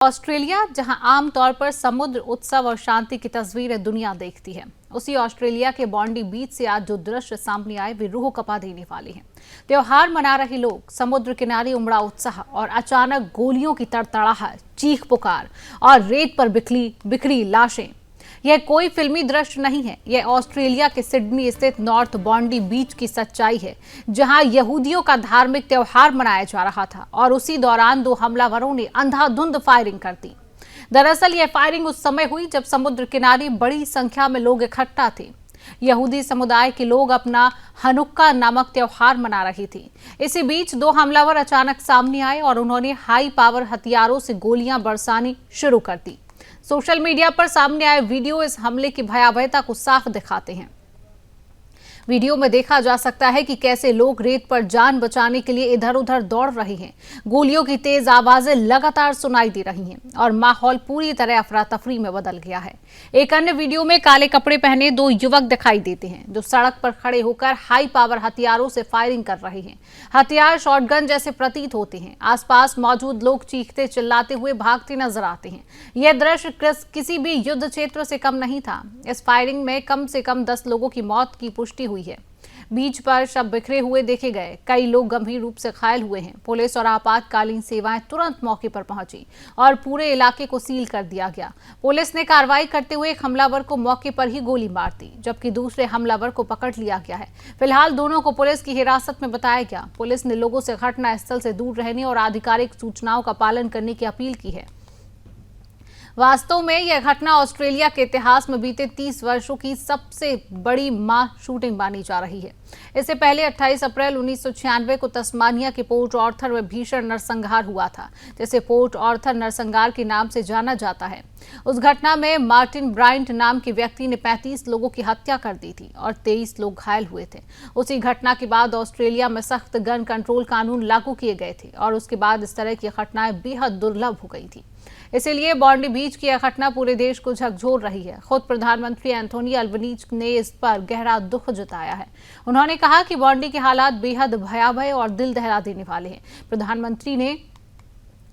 Australia, जहां आमतौर पर समुद्र उत्सव और शांति की तस्वीरें दुनिया देखती है, उसी ऑस्ट्रेलिया के बॉन्डी बीच से आज जो दृश्य सामने आए वे रूह कपा देने वाले हैं। त्योहार मना रहे लोग, समुद्र किनारे उमड़ा उत्साह और अचानक गोलियों की तड़तड़ाहट, चीख पुकार और रेत पर बिखरी लाशें। यह कोई फिल्मी दृश्य नहीं है, यह ऑस्ट्रेलिया के सिडनी स्थित नॉर्थ बॉन्डी बीच की सच्चाई है, जहां यहूदियों का धार्मिक त्योहार मनाया जा रहा था और उसी दौरान दो हमलावरों ने अंधाधुंध फायरिंग कर दी। दरअसल यह फायरिंग उस समय हुई जब समुद्र किनारे बड़ी संख्या में लोग इकट्ठा थे। यहूदी समुदाय के लोग अपना हनुक्का नामक त्योहार मना रहे थे। इसी बीच दो हमलावर अचानक सामने आए और उन्होंने हाई पावर हथियारों से गोलियां बरसानी शुरू कर दी। सोशल मीडिया पर सामने आए वीडियो इस हमले की भयावहता को साफ दिखाते हैं। वीडियो में देखा जा सकता है कि कैसे लोग रेत पर जान बचाने के लिए इधर उधर दौड़ रहे हैं। गोलियों की तेज आवाजें लगातार सुनाई दे रही हैं और माहौल पूरी तरह अफरा तफरी में बदल गया है। एक अन्य वीडियो में काले कपड़े पहने दो युवक दिखाई देते हैं जो सड़क पर खड़े होकर हाई पावर हथियारों से फायरिंग कर रहे हैं। हथियार शॉटगन जैसे प्रतीत होते हैं। आसपास मौजूद लोग चीखते चिल्लाते हुए भागते नजर आते हैं। यह दृश्य किसी भी युद्ध क्षेत्र से कम नहीं था। इस फायरिंग में कम से कम 10 लोगों की मौत की पुष्टि हुई है। बीच पर शव बिखरे हुए देखे गए, कई लोग गंभीर रूप से घायल हुए हैं। पुलिस और आपातकालीन सेवाएं तुरंत मौके पर पहुंची और पूरे इलाके को सील कर दिया गया। पुलिस ने कार्रवाई करते हुए एक हमलावर को मौके पर ही गोली मार दी, जबकि दूसरे हमलावर को पकड़ लिया गया है। फिलहाल दोनों को पुलिस की हिरासत में बताया गया। पुलिस ने लोगों से घटना स्थल से दूर रहने और आधिकारिक सूचनाओं का पालन करने की अपील की है। वास्तव में यह घटना ऑस्ट्रेलिया के इतिहास में बीते 30 वर्षों की सबसे बड़ी मास शूटिंग मानी जा रही है। इससे पहले 28 अप्रैल 1996 को तस्मानिया के पोर्ट ऑर्थर में भीषण नरसंहार हुआ था, जिसे पोर्ट ऑर्थर नरसंहार के नाम से जाना जाता है। उस घटना में मार्टिन ब्रायंट नाम के व्यक्ति ने 35 लोगों की हत्या कर दी थी और 23 लोग घायल हुए थे। उसी घटना के बाद ऑस्ट्रेलिया में सख्त गन कंट्रोल कानून लागू किए गए थे और उसके बाद इस तरह की घटनाएं बेहद दुर्लभ हो गई थी। इसीलिए बॉन्डी बीच की यह घटना पूरे देश को झकझोर रही है। खुद प्रधानमंत्री एंथोनी अल्बनीज ने इस पर गहरा दुख जताया है। उन्होंने कहा कि बॉन्डी के हालात बेहद भयावह और दिल दहला देने वाले हैं। प्रधानमंत्री ने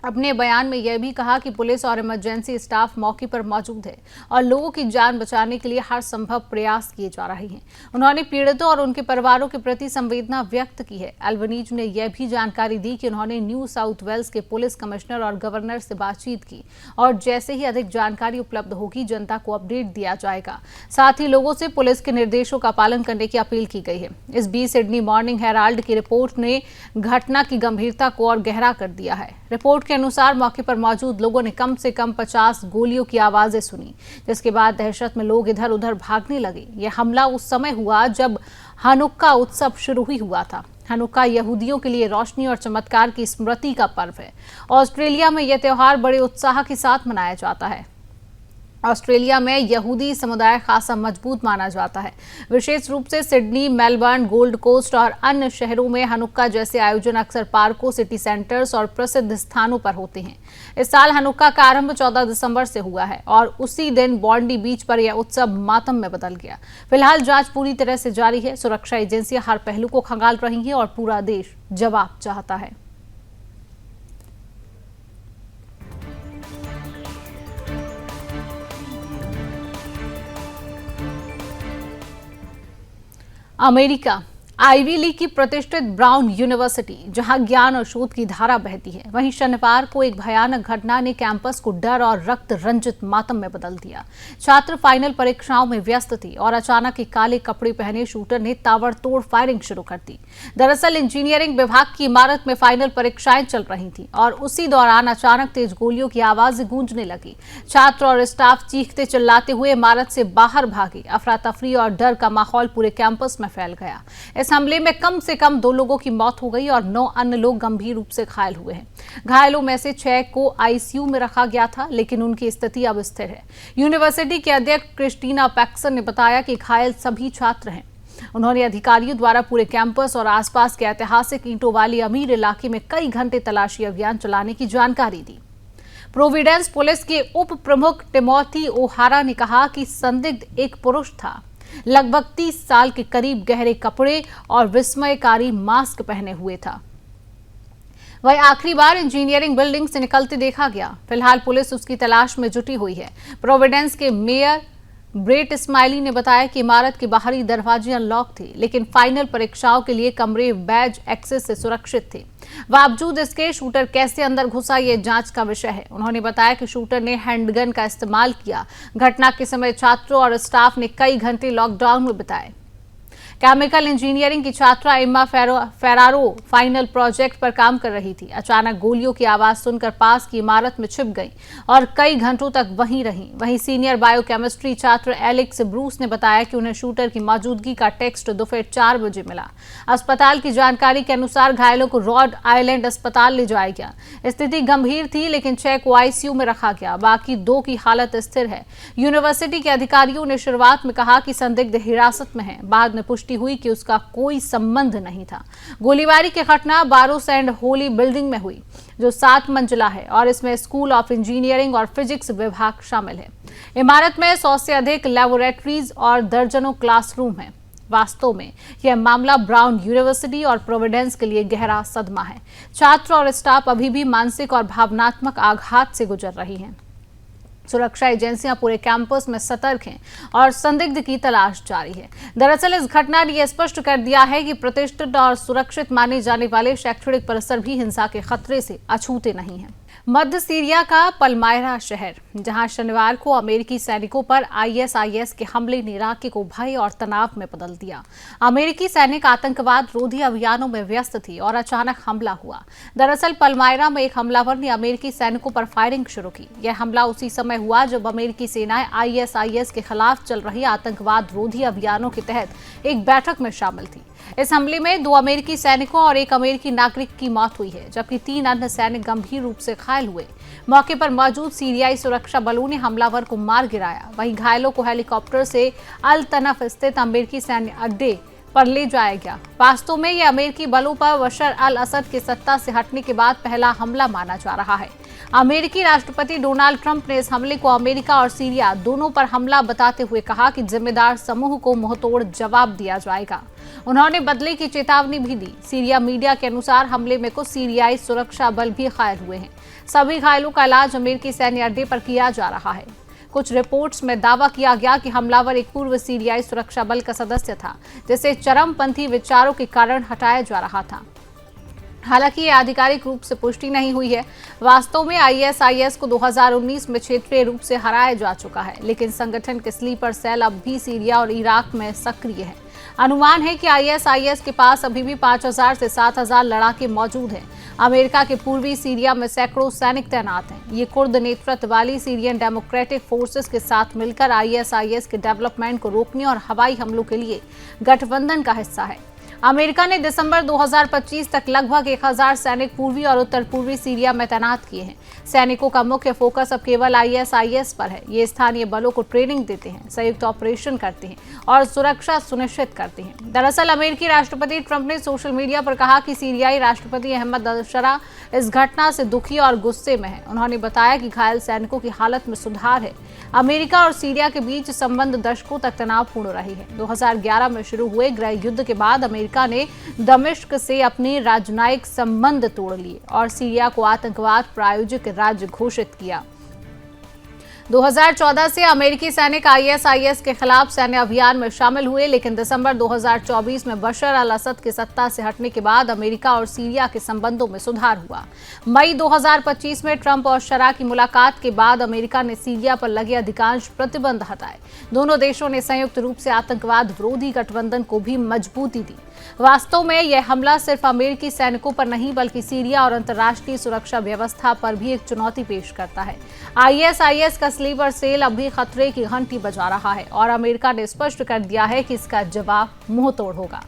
अपने बयान में यह भी कहा कि पुलिस और इमरजेंसी स्टाफ मौके पर मौजूद है और लोगों की जान बचाने के लिए हर संभव प्रयास किए जा रहे हैं। उन्होंने पीड़ितों और उनके परिवारों के प्रति संवेदना व्यक्त की है। अल्बनीज ने यह भी जानकारी दी कि उन्होंने न्यू साउथ वेल्स के पुलिस कमिश्नर और गवर्नर से बातचीत की और जैसे ही अधिक जानकारी उपलब्ध होगी जनता को अपडेट दिया जाएगा। साथ ही लोगों से पुलिस के निर्देशों का पालन करने की अपील की गई है। इस बीच सिडनी मॉर्निंग हेराल्ड की रिपोर्ट ने घटना की गंभीरता को और गहरा कर दिया है। रिपोर्ट के अनुसार मौके पर मौजूद लोगों ने कम से कम 50 गोलियों की आवाजें सुनी, जिसके बाद दहशत में लोग इधर उधर भागने लगे। यह हमला उस समय हुआ जब हनुक्का उत्सव शुरू ही हुआ था। हनुक्का यहूदियों के लिए रोशनी और चमत्कार की स्मृति का पर्व है। ऑस्ट्रेलिया में यह त्योहार बड़े उत्साह के साथ मनाया जाता है। ऑस्ट्रेलिया में यहूदी समुदाय खासा मजबूत माना जाता है। विशेष रूप से सिडनी, मेलबर्न, गोल्ड कोस्ट और अन्य शहरों में हनुक्का जैसे आयोजन अक्सर पार्कों, सिटी सेंटर्स और प्रसिद्ध स्थानों पर होते हैं। इस साल हनुक्का का आरंभ 14 दिसंबर से हुआ है और उसी दिन बॉन्डी बीच पर यह उत्सव मातम में बदल गया। फिलहाल जांच पूरी तरह से जारी है। सुरक्षा एजेंसियां हर पहलू को खंगाल रही हैं और पूरा देश जवाब चाहता है। अमेरिका आइवी लीग की प्रतिष्ठित ब्राउन यूनिवर्सिटी, जहां ज्ञान और शोध की धारा बहती है, वहीं शनिवार को एक भयानक घटना ने कैंपस को डर और रक्त रंजित मातम में बदल दिया। छात्र फाइनल परीक्षाओं में व्यस्त थे और अचानक एक काले कपड़े पहने शूटर ने ताबड़तोड़ फायरिंग शुरू कर दी। दरअसल इंजीनियरिंग विभाग की इमारत में फाइनल परीक्षाएं चल रही थी और उसी दौरान अचानक तेज गोलियों की आवाजें गूंजने लगी। छात्र और स्टाफ चीखते चिल्लाते हुए इमारत से बाहर भागे। अफरा तफरी और डर का माहौल पूरे कैंपस में फैल गया। इस हमले में कम से कम 2 लोगों की मौत हो गई और 9 अन्य लोग गंभीर रूप से घायल हुए हैं। घायलों में से 6 को आईसीयू में रखा गया था, लेकिन उनकी स्थिति अब स्थिर है। यूनिवर्सिटी के अध्यक्ष क्रिस्टीना पैक्सन ने बताया कि घायल सभी छात्र हैं। उन्होंने अधिकारियों द्वारा पूरे कैंपस और आसपास के ऐतिहासिक ईंटों वाली अमीर इलाके में कई घंटे तलाशी अभियान चलाने की जानकारी दी। प्रोविडेंस पुलिस के उप प्रमुख टिमोथी ओहारा ने कहा कि संदिग्ध एक पुरुष था। लगभग 30 साल के करीब, गहरे कपड़े और विस्मयकारी मास्क पहने हुए था। वही आखिरी बार इंजीनियरिंग बिल्डिंग से निकलते देखा गया। फिलहाल पुलिस उसकी तलाश में जुटी हुई है। प्रोविडेंस के मेयर ब्रेट स्माइली ने बताया कि इमारत के बाहरी दरवाजे अनलॉक थे, लेकिन फाइनल परीक्षाओं के लिए कमरे बैज एक्सेस से सुरक्षित थे। बावजूद इसके शूटर कैसे अंदर घुसा, ये जांच का विषय है। उन्होंने बताया कि शूटर ने हैंडगन का इस्तेमाल किया। घटना के समय छात्रों और स्टाफ ने कई घंटे लॉकडाउन में बिताए। केमिकल इंजीनियरिंग की छात्रा इम्मा फेरारो फाइनल प्रोजेक्ट पर काम कर रही थी। अचानक गोलियों की आवाज सुनकर पास की इमारत में छिप गई और कई घंटों तक वहीं रही। वहीं सीनियर बायोकेमिस्ट्री छात्र एलेक्स ब्रूस ने बताया कि उन्हें शूटर की मौजूदगी का टेक्स्ट दोपहर 4 बजे मिला। अस्पताल की जानकारी के अनुसार घायलों को रॉड आइलैंड अस्पताल ले जाया गया। स्थिति गंभीर थी, लेकिन 6 को आईसीयू में रखा गया। बाकी 2 की हालत स्थिर है। यूनिवर्सिटी के अधिकारियों ने शुरुआत में कहा कि संदिग्ध हिरासत में है। बाद में पुष्टि हुई कि उसका कोई संबंध नहीं था। गोलीबारी की घटना बारोस एंड होली बिल्डिंग में हुई, जो 7 मंजिला है और इसमें स्कूल ऑफ इंजीनियरिंग और फिजिक्स विभाग शामिल है। इमारत में 100 से अधिक लैबोरेटरीज और दर्जनों क्लासरूम हैं। वास्तव में यह मामला ब्राउन यूनिवर्सिटी और प्रोविडेंस के लिए गहरा सदमा है। छात्र और स्टाफ अभी भी मानसिक और भावनात्मक आघात से गुजर रही हैं। सुरक्षा एजेंसियां पूरे कैंपस में सतर्क हैं और संदिग्ध की तलाश जारी है। दरअसल इस घटना ने यह स्पष्ट कर दिया है कि प्रतिष्ठित और सुरक्षित माने जाने वाले शैक्षणिक परिसर भी हिंसा के खतरे से अछूते नहीं हैं। मध्य सीरिया का पलमायरा शहर, जहां शनिवार को अमेरिकी सैनिकों पर आईएसआईएस के हमले ने इलाके को भय और तनाव में बदल दिया। अमेरिकी सैनिक आतंकवाद रोधी अभियानों में व्यस्त थे और अचानक हमला हुआ। दरअसल पलमायरा में एक हमलावर ने अमेरिकी सैनिकों पर फायरिंग शुरू की। यह हमला उसी समय हुआ जब अमेरिकी सेनाएं आईएसआईएस के खिलाफ चल रही आतंकवाद रोधी अभियानों के तहत एक बैठक में शामिल थी। इस हमले में 2 अमेरिकी सैनिकों और 1 अमेरिकी नागरिक की मौत हुई है, जबकि 3 अन्य सैनिक गंभीर रूप से घायल हुए। मौके पर मौजूद सीरियाई सुरक्षा बलों ने हमलावर को मार गिराया। वहीं घायलों को हेलीकॉप्टर से अल तनफ स्थित अमेरिकी सैन्य अड्डे पर ले जाया गया। वास्तव में यह अमेरिकी बलों पर बशर अल असद के सत्ता से हटने के बाद पहला हमला माना जा रहा है। अमेरिकी राष्ट्रपति डोनाल्ड ट्रंप ने इस हमले को अमेरिका और सीरिया दोनों पर हमला बताते हुए कहा कि जिम्मेदार समूह को मुंहतोड़ जवाब दिया जाएगा। उन्होंने बदले की चेतावनी भी दी। सीरिया मीडिया के अनुसार हमले में कुछ सीरियाई सुरक्षा बल भी घायल हुए हैं। सभी घायलों का इलाज अमेरिकी सैन्य अड्डे पर किया जा रहा है। कुछ रिपोर्ट्स में दावा किया गया कि हमलावर एक पूर्व सीरियाई सुरक्षा बल का सदस्य था, जिसे चरमपंथी विचारों के कारण हटाया जा रहा था। हालांकि ये आधिकारिक रूप से पुष्टि नहीं हुई है। वास्तव में आईएसआईएस को 2019 में क्षेत्रीय रूप से हराया जा चुका है, लेकिन संगठन के स्लीपर सेल अब भी सीरिया और इराक में सक्रिय है। अनुमान है कि आईएसआईएस के पास अभी भी 5000 से 7000 लड़ाके मौजूद हैं। अमेरिका के पूर्वी सीरिया में सैकड़ों सैनिक तैनात हैं। ये कुर्द नेतृत्व वाली सीरियन डेमोक्रेटिक फोर्सेस के साथ मिलकर आईएसआईएस के डेवलपमेंट को रोकने और हवाई हमलों के लिए गठबंधन का हिस्सा है। अमेरिका ने दिसंबर 2025 तक लगभग 1000 सैनिक पूर्वी और उत्तर पूर्वी सीरिया में तैनात किए हैं। सैनिकों का मुख्य फोकस अब केवल आईएसआईएस पर है। ये स्थानीय बलों को ट्रेनिंग देते हैं, संयुक्त ऑपरेशन करते हैं और सुरक्षा सुनिश्चित करते हैं। दरअसल अमेरिकी राष्ट्रपति ट्रंप ने सोशल मीडिया पर कहा कि सीरियाई राष्ट्रपति अहमद अल-शरा इस घटना से दुखी और गुस्से में है। उन्होंने बताया कि घायल सैनिकों की हालत में सुधार है। अमेरिका और सीरिया के बीच संबंध दशकों तक तनावपूर्ण रही है। 2011 में शुरू हुए गृह युद्ध के बाद अमेरिका ने दमिश्क से अपने राजनयिक संबंध तोड़ लिए और सीरिया को आतंकवाद प्रायोजक राज्य घोषित किया। 2014 से अमेरिकी सैनिक आईएसआईएस के खिलाफ सैन्य अभियान में शामिल हुए, लेकिन दिसंबर 2024 में बशर अल असद के सत्ता से हटने के बाद अमेरिका और सीरिया के संबंधों में सुधार हुआ। मई 2025 में ट्रंप और शरा की मुलाकात के बाद अमेरिका ने सीरिया पर लगे अधिकांश प्रतिबंध हटाए। दोनों देशों ने संयुक्त रूप से आतंकवाद विरोधी गठबंधन को भी मजबूती दी। वास्तव में यह हमला सिर्फ अमेरिकी सैनिकों पर नहीं, बल्कि सीरिया और अंतर्राष्ट्रीय सुरक्षा व्यवस्था पर भी एक चुनौती पेश करता है। आईएसआईएस का स्लीपर सेल अभी खतरे की घंटी बजा रहा है और अमेरिका ने स्पष्ट कर दिया है कि इसका जवाब मुंहतोड़ होगा।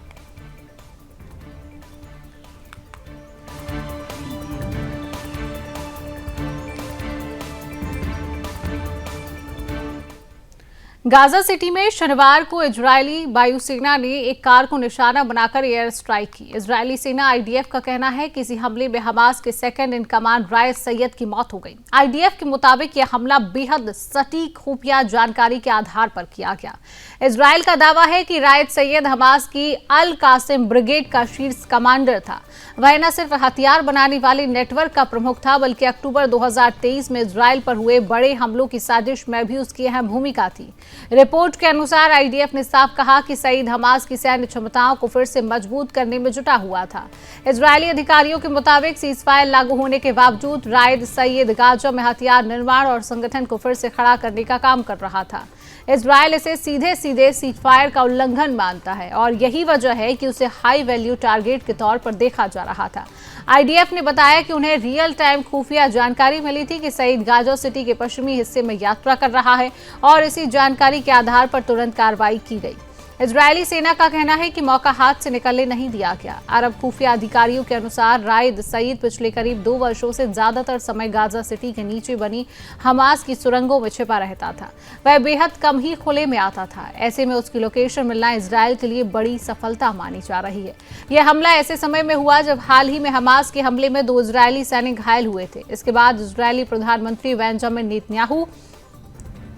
गाजा सिटी में शनिवार को इजरायली वायुसेना ने एक कार को निशाना बनाकर एयर स्ट्राइक की। इजरायली सेना आईडीएफ का कहना है कि इसी हमले में हमास के सेकंड इन कमांड रायद सैयद की मौत हो गई। आईडीएफ के मुताबिक यह हमला बेहद सटीक खुफिया जानकारी के आधार पर किया गया। इजरायल का दावा है कि रायद सैयद हमास की अल कासिम ब्रिगेड का शीर्ष कमांडर था। वह न सिर्फ हथियार बनाने वाले नेटवर्क का प्रमुख था, बल्कि अक्टूबर 2023 में इजरायल पर हुए बड़े हमलों की साजिश में भी उसकी अहम भूमिका थी। रिपोर्ट के अनुसार आईडीएफ ने साफ कहा कि सईद हमास की सैन्य क्षमताओं को फिर से मजबूत करने में जुटा हुआ था। इजरायली अधिकारियों के मुताबिक सीजफायर लागू होने के बावजूद रायद सैयद गाजा में हथियार निर्माण और संगठन को फिर से खड़ा करने का काम कर रहा था। इजरायल इसे सीधे सीजफायर का उल्लंघन मानता है और यही वजह है कि उसे हाई वैल्यू टारगेट के तौर पर देखा जा रहा था। आईडीएफ ने बताया कि उन्हें रियल टाइम खुफिया जानकारी मिली थी कि सईद गाजा सिटी के पश्चिमी हिस्से में यात्रा कर रहा है और इसी जानकारी के आधार पर तुरंत कार्रवाई की गई। इजरायली सेना का कहना है कि मौका हाथ से निकलने नहीं दिया गया। अरब खुफिया अधिकारियों के अनुसार रायद सईद पिछले करीब 2 वर्षों से ज्यादातर समय गाजा सिटी के नीचे बनी हमास की सुरंगों में छिपा रहता था। वह बेहद कम ही खुले में आता था। ऐसे में उसकी लोकेशन मिलना इजरायल के लिए बड़ी सफलता मानी जा रही है। यह हमला ऐसे समय में हुआ जब हाल ही में हमास के हमले में 2 इजरायली सैनिक घायल हुए थे। इसके बाद इजरायली प्रधानमंत्री बेंजामिन नेतन्याहू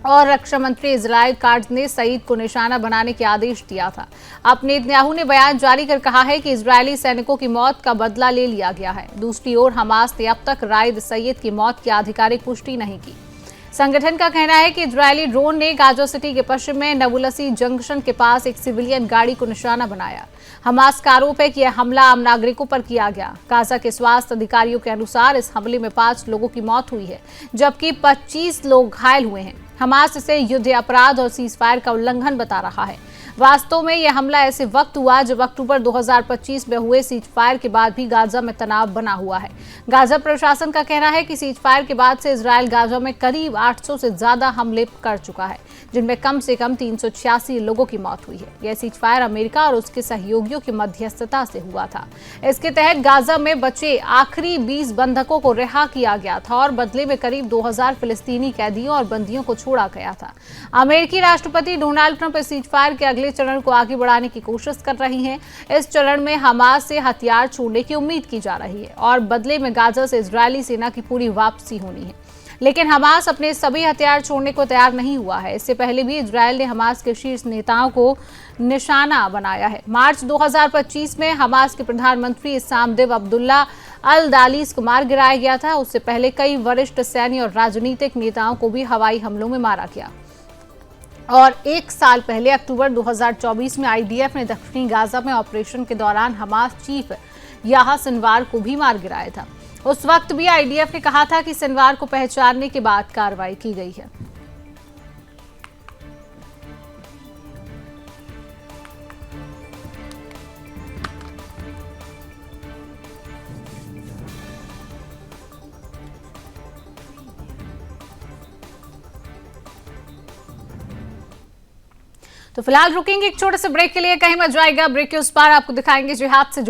और रक्षा मंत्री इजराइल काट्ज ने सईद को निशाना बनाने के आदेश दिया था। अब नेतन्याहू ने बयान जारी कर कहा है कि इजरायली सैनिकों की मौत का बदला ले लिया गया है। दूसरी ओर हमास ने अब तक रायद सैयद की मौत की आधिकारिक पुष्टि नहीं की। संगठन का कहना है कि इजरायली ड्रोन ने गाजा सिटी के पश्चिम में नबुलसी जंक्शन के पास एक सिविलियन गाड़ी को निशाना बनाया। हमास का आरोप है कि यह हमला आम नागरिकों पर किया गया। गाजा के स्वास्थ्य अधिकारियों के अनुसार इस हमले में 5 लोगों की मौत हुई है, जबकि 25 लोग घायल हुए हैं। हमास इसे युद्ध अपराध और सीजफायर का उल्लंघन बता रहा है। वास्तव में यह हमला ऐसे वक्त हुआ जब अक्टूबर 2025 में हुए सीजफायर के बाद भी गाजा में तनाव बना हुआ है। गाजा प्रशासन का कहना है कि सीजफायर के बाद से इजरायल गाजा में करीब 800 से ज्यादा हमले कर चुका है, जिनमें कम से कम 386 लोगों की मौत हुई है। यह सीजफायर अमेरिका और उसके सहयोगियों की मध्यस्थता से हुआ था। इसके तहत गाजा में बचे आखिरी 20 बंधकों को रिहा किया गया था और बदले में करीब 2000 फिलिस्तीनी कैदियों और बंदियों को छोड़ा गया था। अमेरिकी राष्ट्रपति डोनाल्ड ट्रंप इस सीजफायर के अगले चरण को आगे बढ़ाने की कोशिश कर रही हैं। इस चरण में हमास से हथियार छोड़ने की उम्मीद की जा रही है और बदले में गाजा से इजरायली सेना की पूरी वापसी होनी है। लेकिन हमास अपने सभी हथियार छोड़ने को तैयार नहीं हुआ है। इससे पहले भी इजरायल ने हमास के शीर्ष नेताओं को निशाना बनाया है। मार्च 2025 में हमास के प्रधानमंत्री इस्साम-दिव अब्दुल्ला अल दालीस को मार गिराया गया था। उससे पहले कई वरिष्ठ सैन्य और राजनीतिक नेताओं को भी हवाई हमलों में मारा गया। और 1 साल पहले अक्टूबर 2024 में आईडीएफ ने दक्षिणी गाजा में ऑपरेशन के दौरान हमास चीफ याह्या सिनवार को भी मार गिराया था। उस वक्त भी आईडीएफ ने कहा था कि सिनवार को पहचानने के बाद कार्रवाई की गई है। तो फिलहाल रुकेंगे एक छोटे से ब्रेक के लिए, कहीं मत जाएगा। ब्रेक के उस पार आपको दिखाएंगे जिहाद से